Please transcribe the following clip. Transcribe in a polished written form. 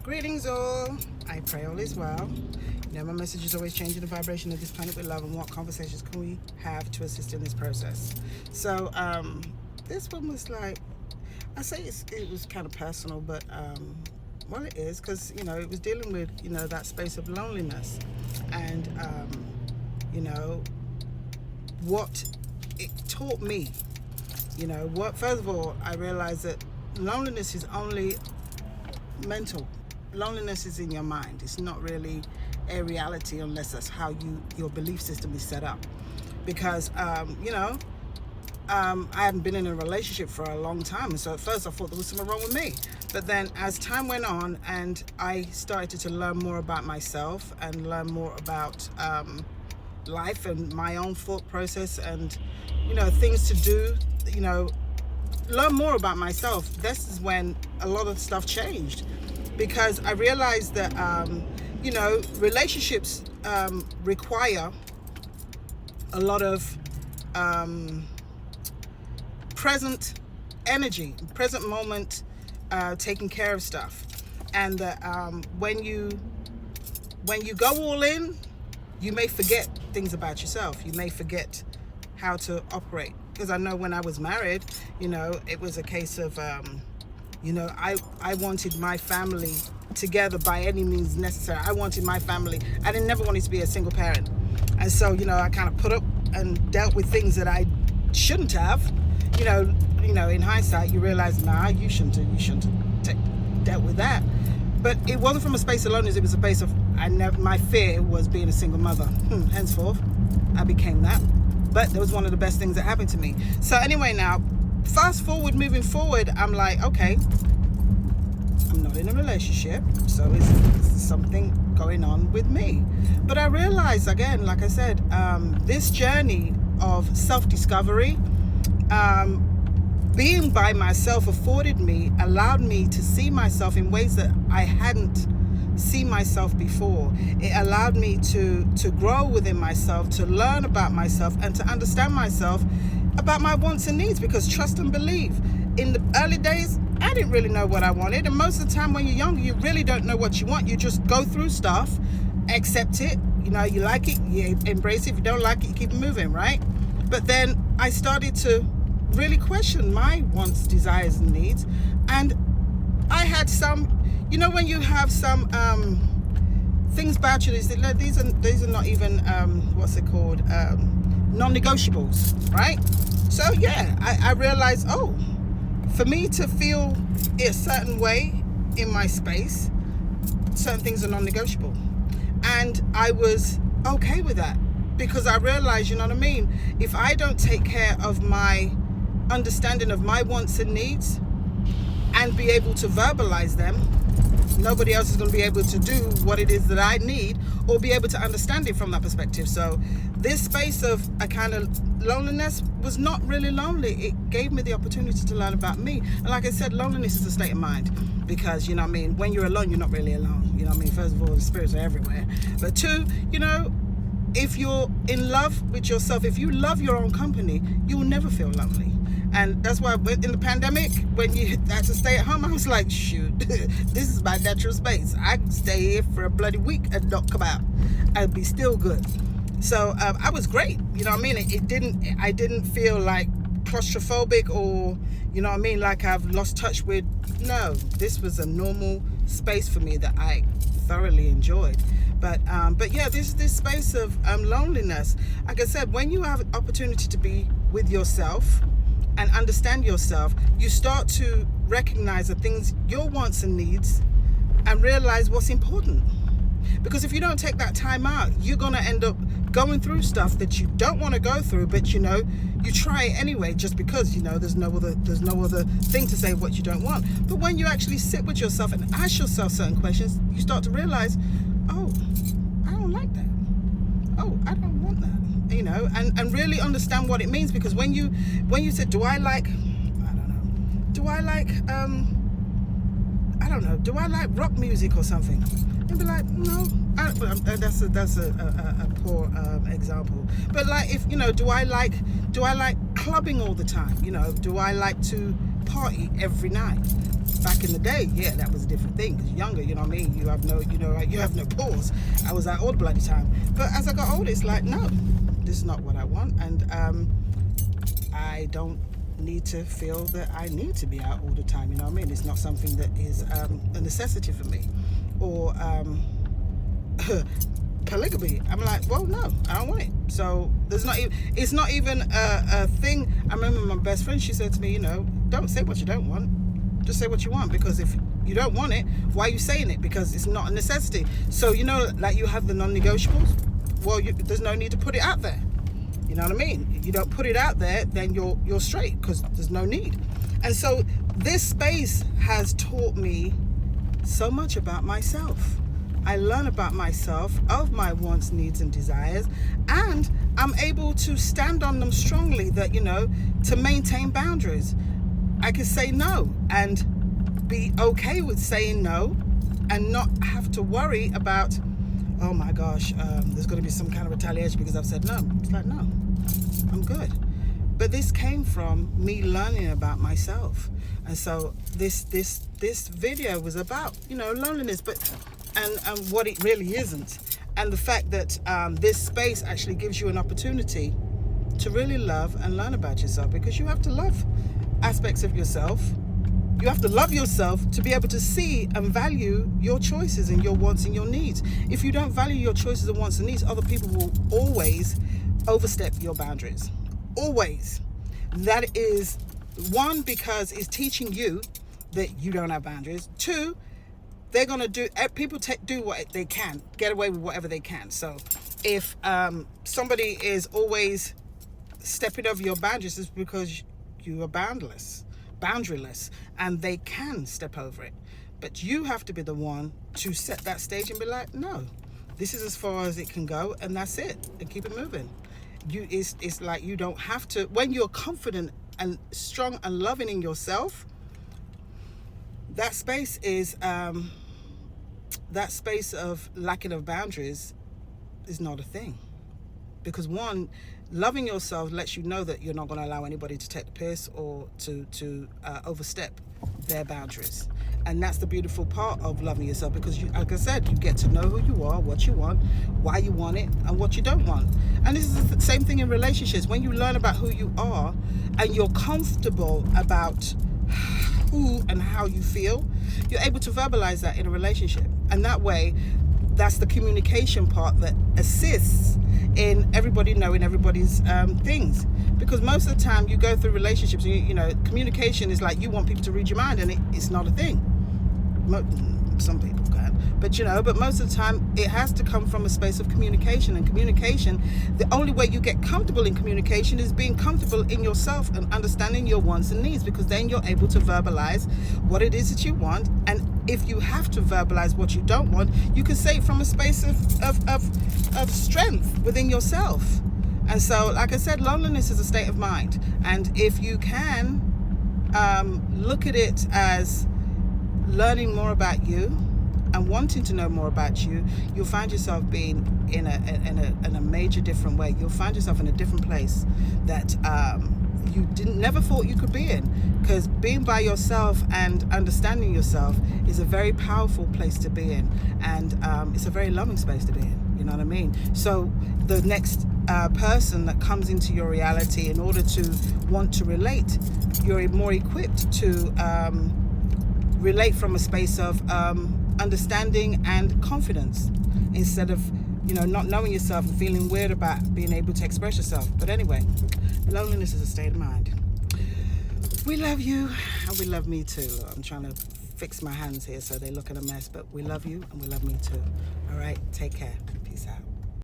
Greetings all. I pray all is well. You know, my message is always changing the vibration of this planet with love, and what conversations can we have to assist in this process. So this one was like, I say it was kind of personal, but well, it is, because you know, it was dealing with, you know, that space of loneliness, and you know, what it taught me. You know, what, first of all, I realized that loneliness is only mental. Loneliness is in your mind. It's not really a reality unless that's how your belief system is set up. Because you know, I hadn't been in a relationship for a long time, and so at first I thought there was something wrong with me. But then as time went on and I started to learn more about myself and learn more about life and my own thought process, and you know, things to do, you know, learn more about myself, this is when a lot of stuff changed. Because I realized that you know, relationships require a lot of present energy, present moment, taking care of stuff. And that when you go all in, you may forget things about yourself. You may forget how to operate. Because I know when I was married, you know, it was a case of you know, I wanted my family together by any means necessary. I wanted my family. I never wanted to be a single parent. And so, you know, I kind of put up and dealt with things that I shouldn't have. You know, in hindsight, you realize, nah, you shouldn't have dealt with that. But it wasn't from a space of loneliness. It was a space of, my fear was being a single mother. Henceforth, I became that. But that was one of the best things that happened to me. So anyway, now, fast forward, moving forward, I'm like, okay, I'm not in a relationship, so is something going on with me? But I realized, again, like I said, this journey of self-discovery, being by myself allowed me to see myself in ways that I hadn't seen myself before. It allowed me to grow within myself, to learn about myself, and to understand myself about my wants and needs. Because trust and believe, in the early days, I didn't really know what I wanted. And most of the time when you're younger, you really don't know what you want. You just go through stuff, accept it. You know, you like it, you embrace it. If you don't like it, you keep it moving, right? But then I started to really question my wants, desires, and needs. And I had some, you know, when you have some things about you, these are not even, what's it called? Non-negotiables, right? So yeah, I realized, oh, for me to feel a certain way in my space, certain things are non-negotiable. And I was okay with that, because I realized, you know what I mean, if I don't take care of my understanding of my wants and needs and be able to verbalize them, nobody else is going to be able to do what it is that I need, or be able to understand it from that perspective. So this space of a kind of loneliness was not really lonely. It gave me the opportunity to learn about me. And like I said, loneliness is a state of mind, because, you know what I mean, when you're alone, you're not really alone. You know what I mean? First of all, the spirits are everywhere. But two, you know, if you're in love with yourself, if you love your own company, you will never feel lonely. And that's why in the pandemic, when you had to stay at home, I was like, shoot, this is my natural space. I can stay here for a bloody week and not come out. I'd be still good. So I was great. You know what I mean? I didn't feel like claustrophobic, or, you know what I mean, like I've lost touch with. No, this was a normal space for me that I thoroughly enjoyed. But yeah, this space of loneliness. Like I said, when you have an opportunity to be with yourself and understand yourself, you start to recognize the things, your wants and needs, and realize what's important. Because if you don't take that time out, you're going to end up going through stuff that you don't want to go through, but you know, you try it anyway, just because, you know, there's no other thing to say what you don't want. But when you actually sit with yourself and ask yourself certain questions, you start to realize, oh, I don't like that. Oh, I don't want that. You know, and really understand what it means. Because when you said, do I like rock music or something, and be like, no, that's a poor example. But like, if, you know, do I like clubbing all the time? You know, do I like to party every night. Back in the day, yeah, that was a different thing. Because younger, you know what I mean? You have no pause. I was out all the bloody time. But as I got older, it's like, no, this is not what I want. And I don't need to feel that I need to be out all the time, you know what I mean? It's not something that is a necessity for me. Or polygamy. I'm like, well, no, I don't want it. So it's not even a thing. I remember my best friend, she said to me, you know, don't say what you don't want, just say what you want, because if you don't want it, why are you saying it? Because it's not a necessity. So, you know, like you have the non-negotiables, well, there's no need to put it out there. You know what I mean? You don't put it out there, then you're straight, because there's no need. And so this space has taught me so much about myself. I learn about myself, of my wants, needs, and desires, and I'm able to stand on them strongly, that, you know, to maintain boundaries. I can say no and be okay with saying no and not have to worry about, oh my gosh, there's going to be some kind of retaliation because I've said no. It's like, no, I'm good. But this came from me learning about myself. And so this video was about, you know, loneliness, but and what it really isn't. And the fact that this space actually gives you an opportunity to really love and learn about yourself, because you have to love aspects of yourself. You have to love yourself to be able to see and value your choices and your wants and your needs. If you don't value your choices and wants and needs, other people will always overstep your boundaries. Always. That is, one, because it's teaching you that you don't have boundaries. Two, they're going to do what they can, get away with whatever they can. So if somebody is always stepping over your boundaries, it's because you are boundaryless, and they can step over it. But you have to be the one to set that stage and be like, no, this is as far as it can go, and that's it, and keep it moving. It's like you don't have to, when you're confident and strong and loving in yourself, that space is that space of lacking of boundaries is not a thing. Because one, loving yourself lets you know that you're not going to allow anybody to take the piss or to overstep their boundaries. And that's the beautiful part of loving yourself, because you, like I said, you get to know who you are, what you want, why you want it, and what you don't want. And this is the same thing in relationships. When you learn about who you are and you're comfortable about who and how you feel, you're able to verbalize that in a relationship. And that way, that's the communication part that assists in everybody knowing everybody's things. Because most of the time you go through relationships, and you know, communication is like you want people to read your mind, and it's not a thing. Some people can, but most of the time it has to come from a space of communication. And communication, the only way you get comfortable in communication is being comfortable in yourself and understanding your wants and needs, because then you're able to verbalize what it is that you want. And if you have to verbalize what you don't want, you can say it from a space of strength within yourself. And so, like I said, loneliness is a state of mind. And if you can look at it as learning more about you and wanting to know more about you, you'll find yourself being in a major different way. You'll find yourself in a different place that you never thought you could be in. Because being by yourself and understanding yourself is a very powerful place to be in, and it's a very loving space to be in. You know what I mean? So the next person that comes into your reality, in order to want to relate, you're more equipped to relate from a space of understanding and confidence, instead of, you know, not knowing yourself and feeling weird about being able to express yourself. But anyway, loneliness is a state of mind. We love you, and we love me too. I'm trying to fix my hands here so they look in a mess, but we love you and we love me too. All right, take care. Peace out.